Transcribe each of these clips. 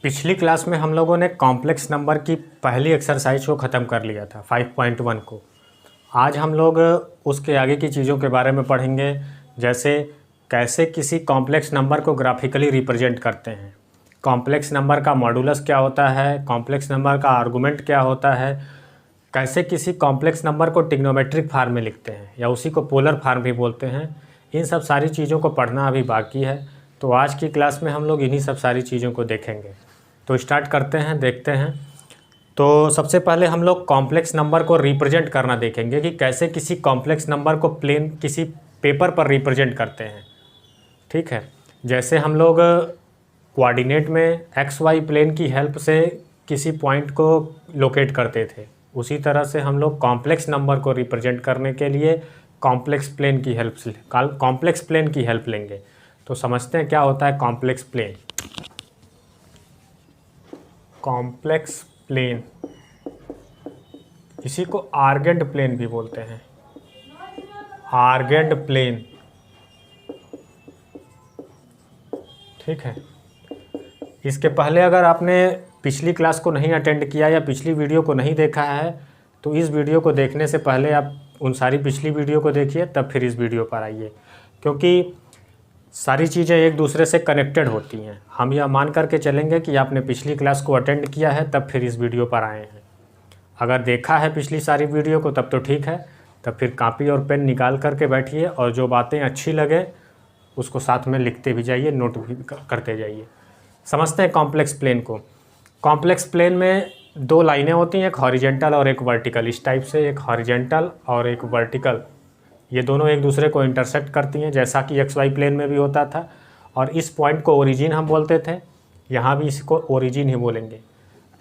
पिछली क्लास में हम लोगों ने कॉम्प्लेक्स नंबर की पहली एक्सरसाइज को ख़त्म कर लिया था 5.1 को। आज हम लोग उसके आगे की चीज़ों के बारे में पढ़ेंगे, जैसे कैसे किसी कॉम्प्लेक्स नंबर को ग्राफिकली रिप्रेजेंट करते हैं, कॉम्प्लेक्स नंबर का मॉडुलस क्या होता है, कॉम्प्लेक्स नंबर का आर्गुमेंट क्या होता है, कैसे किसी कॉम्प्लेक्स नंबर को ट्रिग्नोमेट्रिक फार्म में लिखते हैं या उसी को पोलर फार्म भी बोलते हैं। इन सब सारी चीज़ों को पढ़ना अभी बाकी है, तो आज की क्लास में हम लोग इन्हीं सब सारी चीज़ों को देखेंगे। तो स्टार्ट करते हैं, देखते हैं। तो सबसे पहले हम लोग कॉम्प्लेक्स नंबर को रिप्रेजेंट करना देखेंगे कि कैसे किसी कॉम्प्लेक्स नंबर को प्लेन किसी पेपर पर रिप्रेजेंट करते हैं। ठीक है, जैसे हम लोग कोऑर्डिनेट में एक्स वाई प्लेन की हेल्प से किसी पॉइंट को लोकेट करते थे, उसी तरह से हम लोग कॉम्प्लेक्स नंबर को रिप्रेजेंट करने के लिए कॉम्प्लेक्स प्लेन की हेल्प लेंगे। तो समझते हैं क्या होता है कॉम्प्लेक्स प्लेन। कॉम्प्लेक्स प्लेन, इसी को आर्गेंड प्लेन भी बोलते हैं, आर्गेंड प्लेन। ठीक है, इसके पहले अगर आपने पिछली क्लास को नहीं अटेंड किया या पिछली वीडियो को नहीं देखा है, तो इस वीडियो को देखने से पहले आप उन सारी पिछली वीडियो को देखिए, तब फिर इस वीडियो पर आइए, क्योंकि सारी चीज़ें एक दूसरे से कनेक्टेड होती हैं। हम यह मान करके चलेंगे कि आपने पिछली क्लास को अटेंड किया है, तब फिर इस वीडियो पर आए हैं। अगर देखा है पिछली सारी वीडियो को तब तो ठीक है, तब फिर कॉपी और पेन निकाल करके बैठिए और जो बातें अच्छी लगे उसको साथ में लिखते भी जाइए, नोट भी करते जाइए। समझते हैं कॉम्प्लेक्स प्लेन को। कॉम्प्लेक्स प्लेन में दो लाइनें होती हैं, एक हॉरिजेंटल और एक वर्टिकल। इस टाइप से एक हॉरिजेंटल और एक वर्टिकल, ये दोनों एक दूसरे को इंटरसेक्ट करती हैं, जैसा कि एक्स वाई प्लेन में भी होता था। और इस पॉइंट को ओरिजिन हम बोलते थे, यहाँ भी इसको ओरिजिन ही बोलेंगे।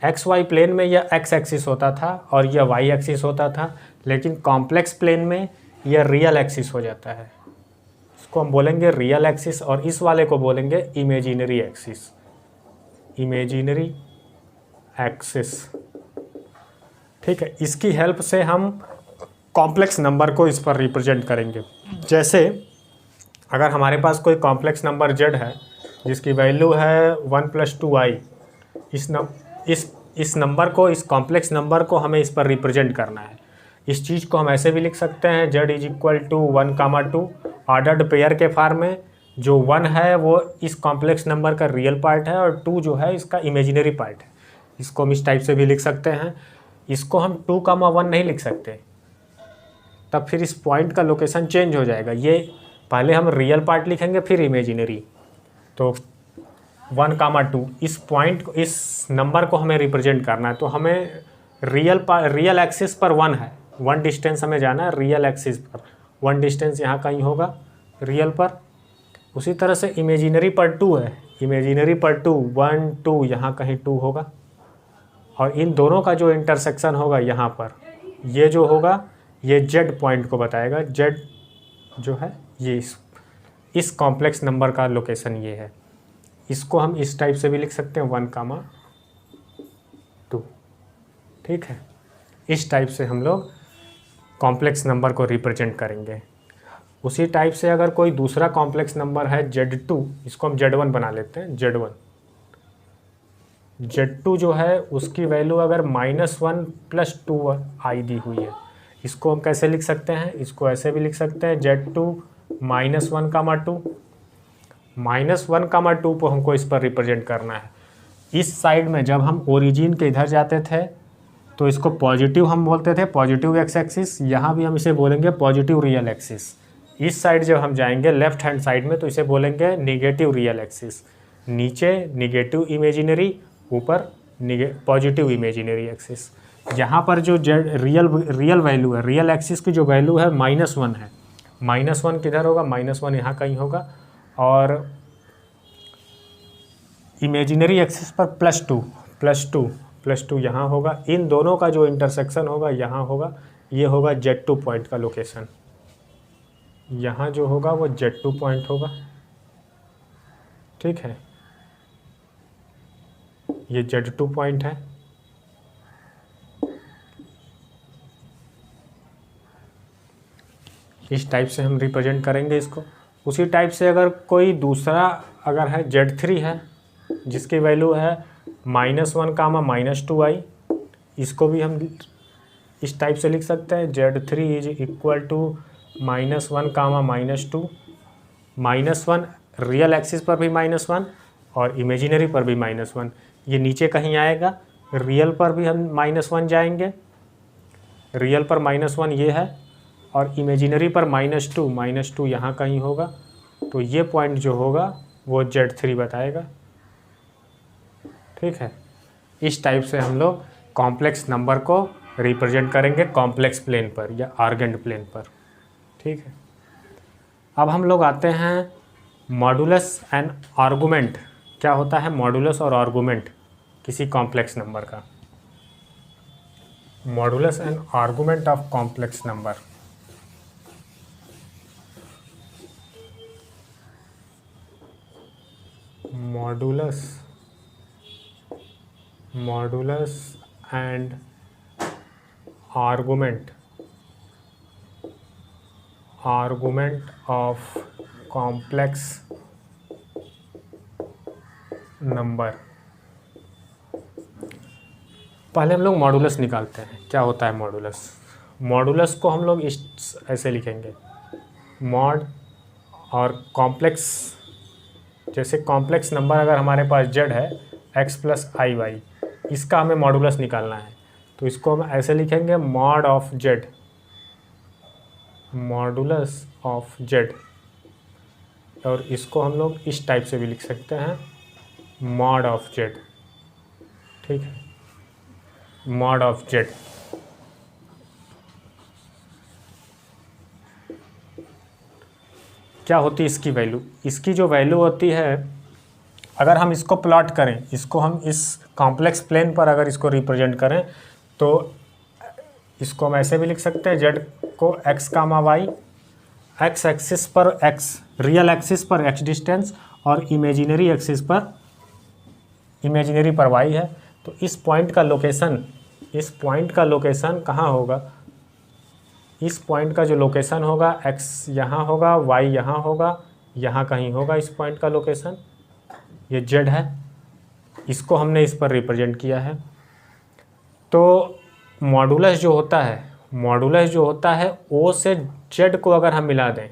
एक्स वाई प्लेन में यह एक्स एक्सिस होता था और यह वाई एक्सिस होता था, लेकिन कॉम्प्लेक्स प्लेन में यह रियल एक्सिस हो जाता है। इसको हम बोलेंगे रियल एक्सिस और इस वाले को बोलेंगे इमेजिनरी एक्सिस, इमेजिनरी एक्सिस। ठीक है, इसकी हेल्प से हम कॉम्प्लेक्स नंबर को इस पर रिप्रेजेंट करेंगे। जैसे अगर हमारे पास कोई कॉम्प्लेक्स नंबर z है जिसकी वैल्यू है 1 + 2i, इस नंबर को, इस कॉम्प्लेक्स नंबर को हमें इस पर रिप्रेजेंट करना है। इस चीज़ को हम ऐसे भी लिख सकते हैं, z = 1, 2 ऑर्डर्ड पेयर के फॉर्म में। जो 1 है वो इस कॉम्प्लेक्स नंबर का रियल पार्ट है और 2 जो है इसका इमेजिनरी पार्ट है। इसको हम इस टाइप से भी लिख सकते हैं। इसको हम 2, 1 नहीं लिख सकते, तब फिर इस पॉइंट का लोकेशन चेंज हो जाएगा। ये पहले हम रियल पार्ट लिखेंगे फिर इमेजिनरी। तो 1, 2 इस पॉइंट को, इस नंबर को हमें रिप्रेजेंट करना है। तो हमें रियल एक्सिस पर 1 है, 1 डिस्टेंस हमें जाना है रियल एक्सिस पर। 1 डिस्टेंस यहाँ कहीं होगा रियल पर। उसी तरह से इमेजिनरी पर 2 है, इमेजिनरी पर 2, 1, 2 यहाँ कहीं 2 होगा। और इन दोनों का जो इंटरसेक्शन होगा यहाँ पर, ये जो होगा ये z पॉइंट को बताएगा। z जो है ये इस कॉम्प्लेक्स नंबर का लोकेशन ये है। इसको हम इस टाइप से भी लिख सकते हैं, 1, 2। ठीक है, इस टाइप से हम लोग कॉम्प्लेक्स नंबर को रिप्रेजेंट करेंगे। उसी टाइप से अगर कोई दूसरा कॉम्प्लेक्स नंबर है z2, इसको हम z1 बना लेते हैं। z2 जो है उसकी वैल्यू अगर -1 + 2i दी हुई है, इसको हम कैसे लिख सकते हैं? इसको ऐसे भी लिख सकते हैं, z2 -1, 2 -1, 2 को हमको इस पर रिप्रेजेंट करना है। इस साइड में जब हम ओरिजिन के इधर जाते थे तो इसको पॉजिटिव हम बोलते थे, पॉजिटिव एक्स एक्सिस। यहाँ भी हम इसे बोलेंगे पॉजिटिव रियल एक्सिस। इस साइड जब हम जाएंगे लेफ्ट हैंड साइड में तो इसे बोलेंगे निगेटिव रियल एक्सिस। नीचे निगेटिव इमेजिनरी, ऊपर पॉजिटिव इमेजिनरी एक्सिस। यहाँ पर जो रियल वैल्यू है, रियल एक्सिस की जो वैल्यू है -1 है। -1 किधर होगा? -1 यहाँ कहीं होगा। और इमेजिनरी एक्सिस पर +2 यहाँ होगा। इन दोनों का जो इंटरसेक्शन होगा यहाँ होगा, ये होगा z2 पॉइंट का लोकेशन। यहाँ जो होगा वो z2 पॉइंट होगा। ठीक है, ये z2 पॉइंट है। इस टाइप से हम रिप्रेजेंट करेंगे इसको। उसी टाइप से अगर कोई दूसरा अगर है z3 है जिसकी वैल्यू है -1 कामा -2i, इसको भी हम इस टाइप से लिख सकते हैं Z3 is equal to -1 comma -2, -1 real axis पर भी -1 और इमेजिनरी पर भी -1, ये नीचे कहीं आएगा, रियल पर भी हम -1 जाएंगे, रियल पर -1 ये है और इमेजिनरी पर -2 यहाँ कहीं होगा, तो ये पॉइंट जो होगा वो Z3 बताएगा। ठीक है, इस टाइप से हम लोग कॉम्प्लेक्स नंबर को रिप्रेजेंट करेंगे कॉम्प्लेक्स प्लेन पर या आर्गेंड प्लेन पर। ठीक है, अब हम लोग आते हैं मॉडुलस एंड आर्गुमेंट। क्या होता है मॉडुलस और आर्गुमेंट किसी कॉम्प्लेक्स नंबर का? Modulus and argument of complex number. Modulus and argument of complex number. पहले हम लोग मॉडुलस निकालते हैं। क्या होता है मॉडुलस? मॉडुलस को हम लोग ऐसे लिखेंगे, मॉड और कॉम्प्लेक्स, जैसे कॉम्प्लेक्स नंबर अगर हमारे पास z है x प्लस आई वाई, इसका हमें मॉडुलस निकालना है, तो इसको हम ऐसे लिखेंगे mod of z, modulus of z, और इसको हम लोग इस टाइप से भी लिख सकते हैं मॉड ऑफ z। ठीक है, मॉड ऑफ z। क्या होती है इसकी वैल्यू? इसकी जो वैल्यू होती है, अगर हम इसको प्लॉट करें, इसको हम इस कॉम्प्लेक्स प्लेन पर अगर इसको रिप्रेजेंट करें, तो इसको हम ऐसे भी लिख सकते हैं, z को x comma y, x axis पर x, रियल एक्सिस पर x डिस्टेंस और इमेजिनरी एक्सिस पर y है। तो इस पॉइंट का लोकेशन कहाँ होगा? इस पॉइंट का जो लोकेशन होगा, x यहाँ होगा, y यहाँ होगा, यहाँ कहीं होगा इस पॉइंट का लोकेशन, ये z है, इसको हमने इस पर रिप्रेजेंट किया है। तो मॉडुलस जो होता है o से z को अगर हम मिला दें,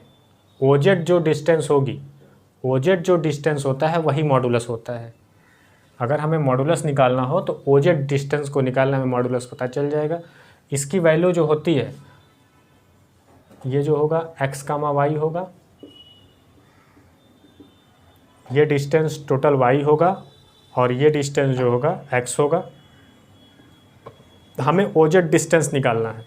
OZ जो डिस्टेंस होगी, OZ जो डिस्टेंस होता है वही मॉडुलस होता है। अगर हमें मॉडुलस निकालना हो तो OZ डिस्टेंस को निकालना, हमें मॉडुलस पता चल जाएगा। इसकी वैल्यू जो होती है, ये जो होगा x कामा वाई होगा, ये डिस्टेंस टोटल y होगा और ये डिस्टेंस जो होगा x होगा। हमें OZ डिस्टेंस निकालना है।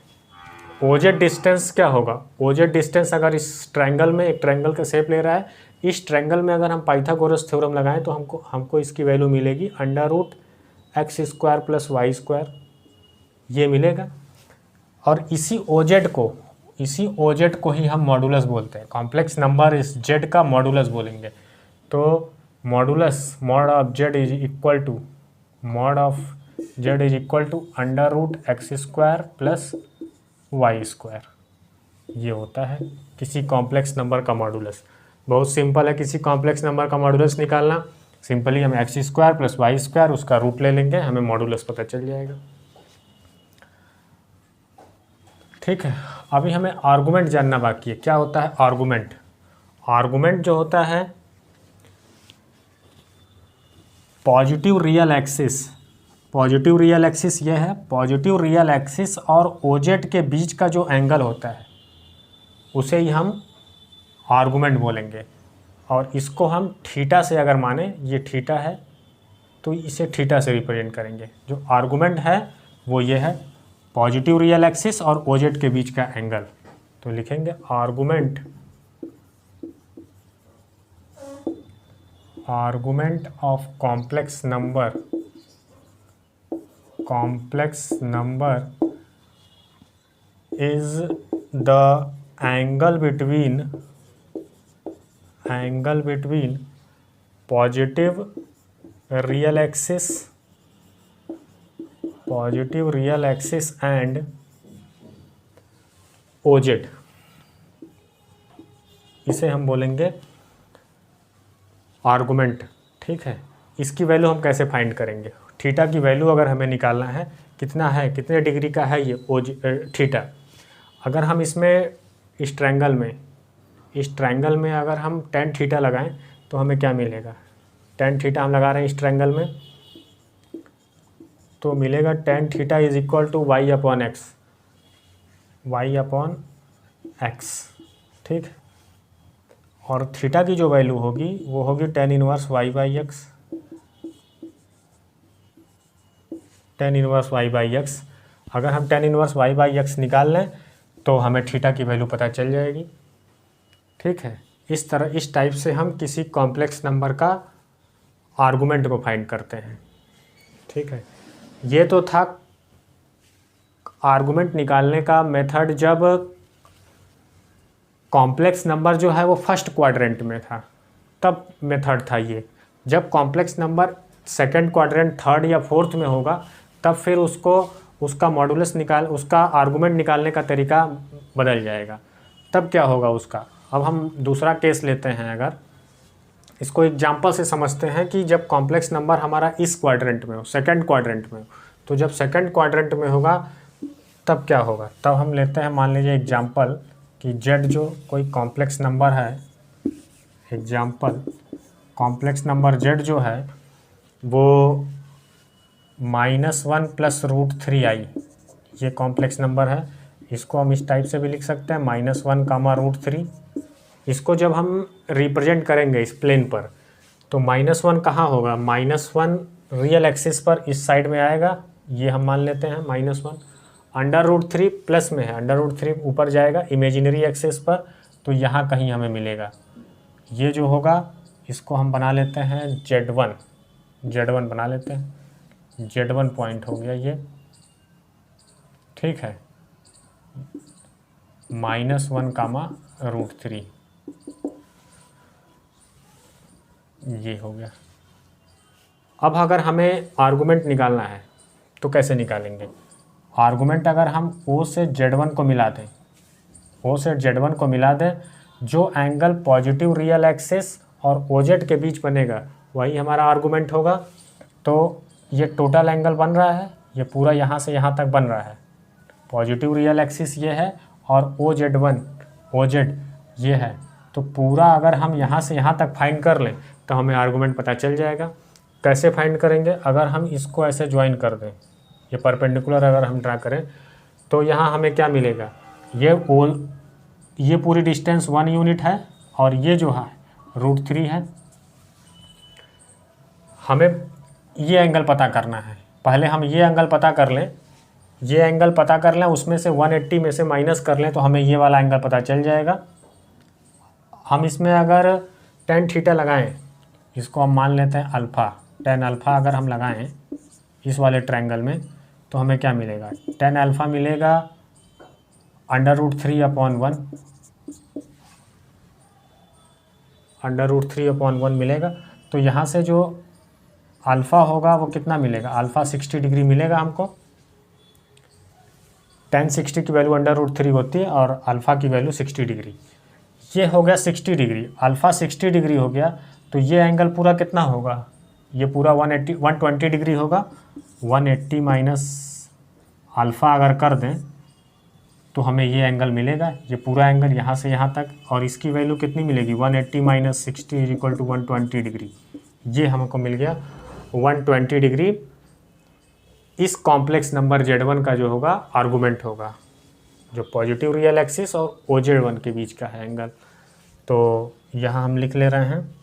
OZ डिस्टेंस क्या होगा? OZ डिस्टेंस अगर इस ट्रायंगल में, एक ट्रायंगल का शेप ले रहा है, इस ट्रायंगल में अगर हम पाइथागोरस थ्योरम लगाएं तो हमको इसकी वैल्यू मिलेगी √x² + y², ये मिलेगा। और इसी OZ को ही हम मॉडुलस बोलते हैं। कॉम्प्लेक्स नंबर इस z का मॉडुलस बोलेंगे। तो modulus, mod of z is equal to √x² + y², ये होता है किसी कॉम्प्लेक्स नंबर का मॉडुलस। बहुत सिंपल है किसी कॉम्प्लेक्स नंबर का मॉडुलस निकालना। सिंपली हम x² + y², उसका रूट ले लेंगे, हमें मॉडुलस पता चल जाएगा। ठीक है, अभी हमें आर्गुमेंट जानना बाकी है। क्या होता है आर्गुमेंट? आर्गुमेंट जो होता है पॉजिटिव रियल एक्सिस, ये है पॉजिटिव रियल एक्सिस और OZ के बीच का जो एंगल होता है उसे ही हम आर्गुमेंट बोलेंगे। और इसको हम थीटा से अगर माने, ये थीटा है तो इसे थीटा से रिप्रेजेंट करेंगे। जो आर्गुमेंट है वो ये है पॉजिटिव रियल एक्सिस और OZ के बीच का एंगल। तो लिखेंगे argument of complex number is the angle between positive real axis and OZ। इसे हम बोलेंगे आर्गुमेंट। ठीक है, इसकी वैल्यू हम कैसे फाइंड करेंगे? थीटा की वैल्यू अगर हमें निकालना है, कितना है, कितने डिग्री का है ये थीटा। अगर हम इसमें इस ट्रायंगल में अगर हम tan थीटा लगाएं तो हमें क्या मिलेगा। tan थीटा हम लगा रहे हैं इस ट्रायंगल में, तो मिलेगा tan theta is equal to y upon x, ठीक। और थीटा की जो वैल्यू होगी वो होगी tan inverse y by x, tan inverse y by x. अगर हम tan inverse y by x निकाल लें तो हमें थीटा की वैल्यू पता चल जाएगी, ठीक है। इस तरह, इस टाइप से हम किसी कॉम्प्लेक्स नंबर का आर्गुमेंट को फाइंड करते हैं, ठीक है। ये तो था आर्गुमेंट निकालने का मेथड जब कॉम्प्लेक्स नंबर जो है वो फर्स्ट क्वाड्रेंट में था, तब मेथड था ये। जब complex number second quadrant, third या फोर्थ में होगा, तब फिर उसका आर्गुमेंट निकालने का तरीका बदल जाएगा। तब क्या होगा उसका, अब हम दूसरा केस लेते हैं। अगर इसको एग्जांपल से समझते हैं कि जब कॉम्प्लेक्स नंबर हमारा इस क्वाड्रेंट में हो, सेकंड क्वाड्रेंट में हो, तो जब सेकंड क्वाड्रेंट में होगा तब क्या होगा। तब हम लेते हैं, मान लीजिए एग्जांपल कि z जो कोई कॉम्प्लेक्स नंबर है, एग्जांपल कॉम्प्लेक्स नंबर z जो है वो -1 + √3i, ये कॉम्प्लेक्स नंबर है। इसको हम इस टाइप से भी लिख सकते हैं, -1, √3। इसको जब हम रिप्रेजेंट करेंगे इस प्लेन पर, तो -1 कहाँ होगा, -1 रियल एक्सिस पर इस साइड में आएगा, ये हम मान लेते हैं -1। √3 प्लस में है, √3 ऊपर जाएगा इमेजिनरी एक्सिस पर, तो यहाँ कहीं हमें मिलेगा। ये जो होगा इसको हम बना लेते हैं Z1 बना लेते हैं, Z1 पॉइंट हो गया ये, ठीक है। -1, √3 ये हो गया। अब अगर हमें आर्गुमेंट निकालना है तो कैसे निकालेंगे। आर्गुमेंट अगर हम O से Z1 को मिला दें, O से Z1 को मिला दें, जो एंगल पॉजिटिव रियल एक्सिस और OZ के बीच बनेगा वही हमारा आर्गुमेंट होगा। तो ये टोटल एंगल बन रहा है, ये पूरा यहाँ से यहाँ तक बन रहा है। पॉजिटिव रियल एक्सिस ये है और OZ ये है, तो पूरा अगर हम यहाँ से यहाँ तक फाइंड कर लें तो हमें आर्गुमेंट पता चल जाएगा। कैसे फाइंड करेंगे, अगर हम इसको ऐसे ज्वाइन कर दें, ये परपेंडिकुलर अगर हम ड्रा करें तो यहाँ हमें क्या मिलेगा, ये पूरी डिस्टेंस 1 यूनिट है और ये जो है √3 है। हमें ये एंगल पता करना है, पहले हम ये एंगल पता कर लें, ये एंगल पता कर लें, उसमें से 180 में से माइनस कर लें तो हमें ये वाला एंगल पता चल जाएगा। हम इसमें अगर tan थीटा लगाएं, इसको हम मान लेते हैं अल्फ़ा, tan अल्फ़ा अगर हम लगाएं इस वाले ट्रायंगल में तो हमें क्या मिलेगा, tan अल्फ़ा मिलेगा √3/1, √3/1 मिलेगा। तो यहाँ से जो अल्फ़ा होगा वो कितना मिलेगा, अल्फ़ा 60 डिग्री मिलेगा हमको। tan 60 की वैल्यू √3 होती है और अल्फ़ा की वैल्यू 60 डिग्री। ये हो गया 60 डिग्री, अल्फ़ा 60 डिग्री हो गया, तो ये एंगल पूरा कितना होगा, ये पूरा 120 डिग्री होगा। 180 माइनस अल्फ़ा अगर कर दें तो हमें ये एंगल मिलेगा, ये पूरा एंगल यहाँ से यहाँ तक, और इसकी वैल्यू कितनी मिलेगी, 180 minus 60 is equal to 120 degree. ये हमको मिल गया 120 डिग्री। इस कॉम्प्लेक्स नंबर Z1 का जो होगा आर्गुमेंट होगा, जो पॉजिटिव रियल एक्सिस और OZ1 के बीच का है एंगल। तो यहाँ हम लिख ले रहे हैं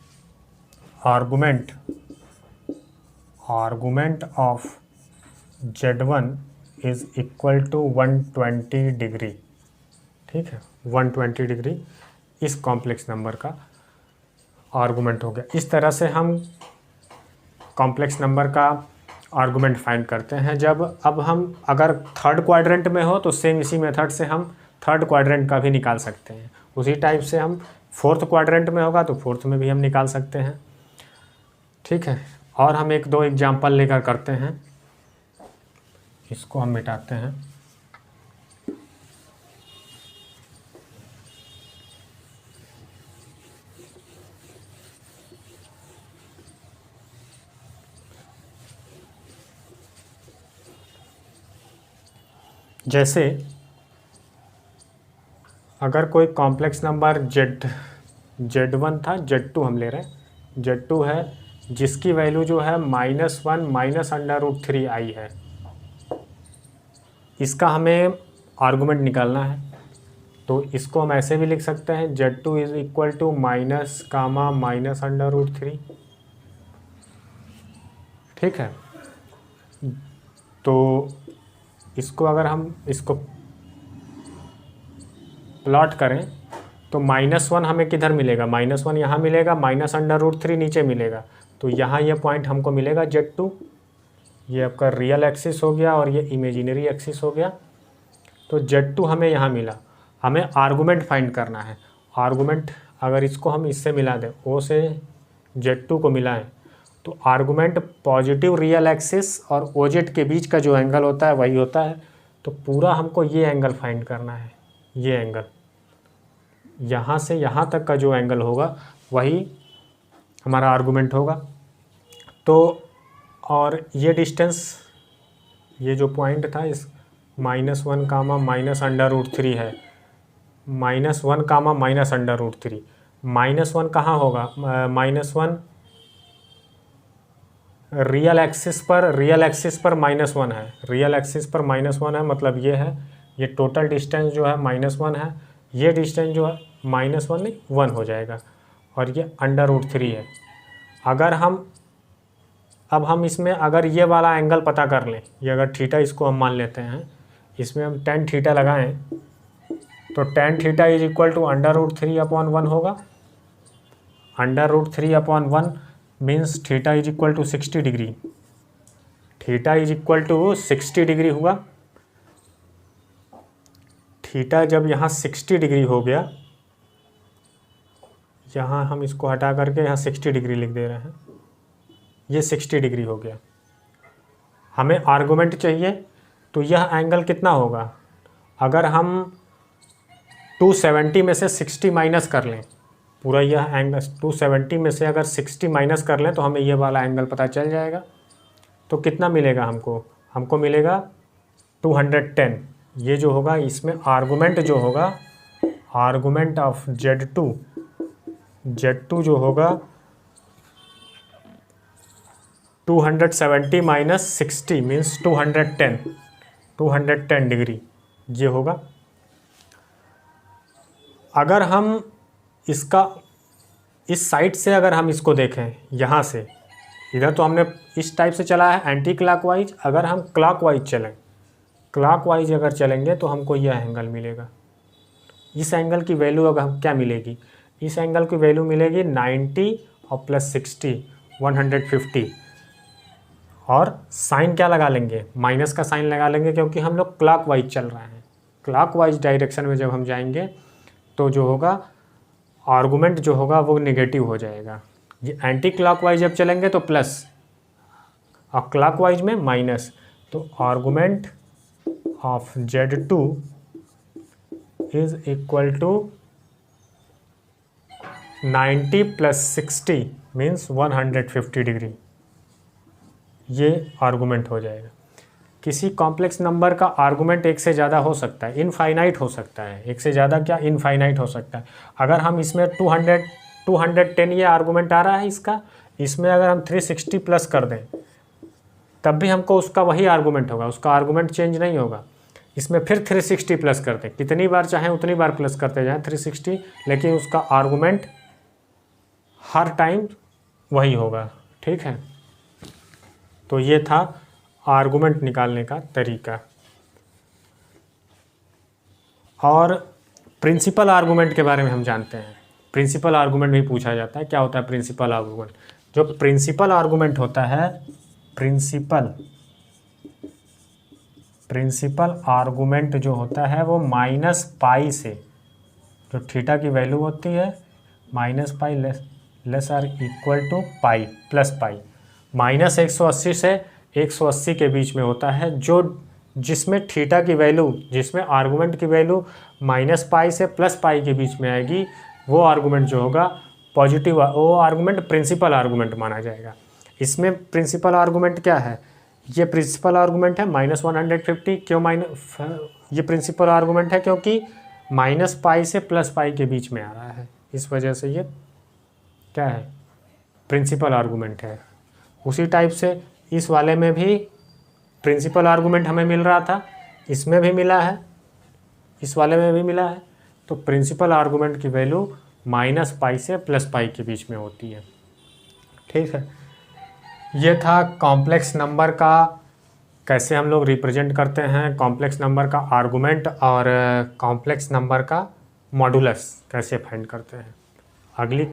argument of Z1 is equal to 120 degree, ठीक है। 120 डिग्री इस कॉम्प्लेक्स नंबर का आर्गुमेंट हो गया। इस तरह से हम कॉम्प्लेक्स नंबर का आर्गुमेंट फाइंड करते हैं। अब हम अगर थर्ड क्वाड्रेंट में हो तो सेम इसी मेथड से हम थर्ड क्वाड्रेंट का भी निकाल सकते हैं। उसी टाइप से हम फोर्थ क्वाड्रेंट में होगा तो फोर्थ में भी हम निकाल सकते हैं, ठीक है। और हम 1-2 एग्जाम्पल लेकर करते हैं, इसको हम मिटाते हैं। जैसे अगर कोई कॉम्प्लेक्स नंबर Z1 था, Z2 हम ले रहे हैं, Z2 है जिसकी वैल्यू जो है -1 माइनस √3i है, इसका हमें आर्गुमेंट निकालना है। तो इसको हम ऐसे भी लिख सकते हैं Z2 is equal to minus comma minus √3। ठीक है, तो इसको अगर हम इसको प्लॉट करें तो -1 हमें किधर मिलेगा, -1 यहाँ मिलेगा, माइनस √3 नीचे मिलेगा, तो यहाँ ये पॉइंट हमको मिलेगा Z2। ये आपका रियल एक्सिस हो गया और ये इमेजिनरी एक्सिस हो गया। तो Z2 हमें यहाँ मिला, हमें आर्गुमेंट फाइंड करना है। आर्गुमेंट अगर इसको हम इससे मिला दें, O से Z2 को मिलाएं, तो आर्गुमेंट पॉजिटिव रियल एक्सिस और OZ के बीच का जो एंगल होता है वही होता है। तो पूरा हमको ये एंगल फाइंड करना है, ये एंगल यहाँ से यहाँ तक का जो एंगल होगा वही हमारा आर्गुमेंट होगा। तो और ये डिस्टेंस, ये जो पॉइंट था इस -1 कामा माइनस √3 है, -1 कामा माइनस √3, -1 कहाँ होगा, -1 रियल एक्सिस पर -1 है, रियल एक्सिस पर -1 है, मतलब ये है, ये टोटल डिस्टेंस जो है -1 है, ये डिस्टेंस जो है -1 नहीं 1 हो जाएगा, और ये √3 है। अगर अब हम इसमें अगर ये वाला एंगल पता कर लें, ये अगर थीटा इसको हम मान लेते हैं, इसमें हम tan थीटा लगाएं, तो tan theta is equal to √3/1 होगा। √3/1 means theta is equal to 60 degree, theta is equal to 60 degree हुआ। थीटा जब यहाँ 60 डिग्री हो गया, यहाँ हम इसको हटा करके यहाँ 60 डिग्री लिख दे रहे हैं, ये 60 डिग्री हो गया। हमें आर्गुमेंट चाहिए, तो यह एंगल कितना होगा, अगर हम 270 में से 60 माइनस कर लें, पूरा यह एंगल 270 में से अगर 60 माइनस कर लें तो हमें यह वाला एंगल पता चल जाएगा। तो कितना मिलेगा हमको मिलेगा 210। ये जो होगा इसमें आर्गुमेंट जो होगा, आर्गुमेंट ऑफ Z2 जो होगा 270 माइनस 60 मीन्स 210 डिग्री ये होगा। अगर हम इसका इस साइड से अगर हम इसको देखें, यहाँ से इधर तो हमने इस टाइप से चला है एंटी क्लॉकवाइज, अगर हम क्लॉकवाइज चलें, क्लॉकवाइज अगर चलेंगे तो हमको यह एंगल मिलेगा। इस एंगल की वैल्यू अगर हम क्या मिलेगी, इस एंगल की वैल्यू मिलेगी 90 और प्लस 60 150, और साइन क्या लगा लेंगे, माइनस का साइन लगा लेंगे, क्योंकि हम लोग क्लॉकवाइज चल रहे हैं। क्लॉकवाइज डायरेक्शन में जब हम जाएंगे तो जो होगा आर्गुमेंट जो होगा वो नेगेटिव हो जाएगा। ये एंटी क्लॉकवाइज जब चलेंगे तो प्लस और क्लॉकवाइज में माइनस। तो argument of Z2 is equal to 90 plus 60 means 150 degree, ये आर्गुमेंट हो जाएगा। किसी कॉम्प्लेक्स नंबर का आर्गुमेंट एक से ज़्यादा हो सकता है, इनफाइनाइट हो सकता है, एक से ज़्यादा क्या इनफाइनाइट हो सकता है। अगर हम इसमें 210 ये आर्गुमेंट आ रहा है इसका, इसमें अगर हम 360 प्लस कर दें तब भी हमको उसका वही आर्गुमेंट होगा, उसका आर्गुमेंट चेंज नहीं होगा। इसमें फिर 360 प्लस करते, कितनी बार चाहें उतनी बार प्लस करते जाएं 360, लेकिन उसका आर्गुमेंट हर टाइम वही होगा। ठीक है, तो ये था आर्गुमेंट निकालने का तरीका। और प्रिंसिपल आर्गुमेंट के बारे में हम जानते हैं, प्रिंसिपल आर्गुमेंट भी पूछा जाता है। क्या होता है प्रिंसिपल आर्गुमेंट? जो प्रिंसिपल आर्गुमेंट होता है, प्रिंसिपल आर्गुमेंट जो होता है वो -π से, जो थीटा की वैल्यू होती है -π less or equal to pi plus pi, -180 से 180 के बीच में होता है, जो जिसमें थीटा की वैल्यू, जिसमें आर्गुमेंट की वैल्यू -π से +π के बीच में आएगी, वो आर्गुमेंट जो होगा पॉजिटिव, वो आर्गुमेंट प्रिंसिपल आर्गुमेंट माना जाएगा। इसमें प्रिंसिपल आर्गुमेंट क्या है, ये प्रिंसिपल आर्गूमेंट है -150। क्यों ये प्रिंसिपल आर्गूमेंट है क्योंकि -π से +π के बीच में आ रहा है, इस वजह से ये क्या है, प्रिंसिपल आर्गूमेंट है। उसी टाइप से इस वाले में भी प्रिंसिपल आर्गूमेंट हमें मिल रहा था, इसमें भी मिला है, इस वाले में भी मिला है। तो प्रिंसिपल आर्गूमेंट की वैल्यू -π से +π के बीच में होती है। ठीक है, ये था कॉम्प्लेक्स नंबर का कैसे हम लोग रिप्रेजेंट करते हैं, कॉम्प्लेक्स नंबर का आर्गूमेंट और कॉम्प्लेक्स नंबर का मॉडुलस कैसे फाइंड करते हैं। अगली